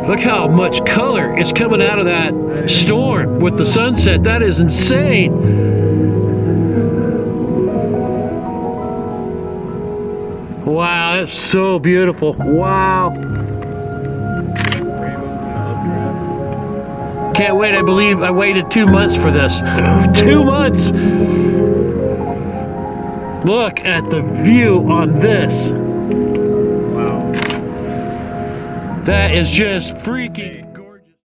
Look how much color is coming out of that storm with the sunset. That is insane. Wow, that's so beautiful. Wow. Can't wait. I believe I waited 2 months for this. 2 months. Look at the view on this. Wow. That is just freaking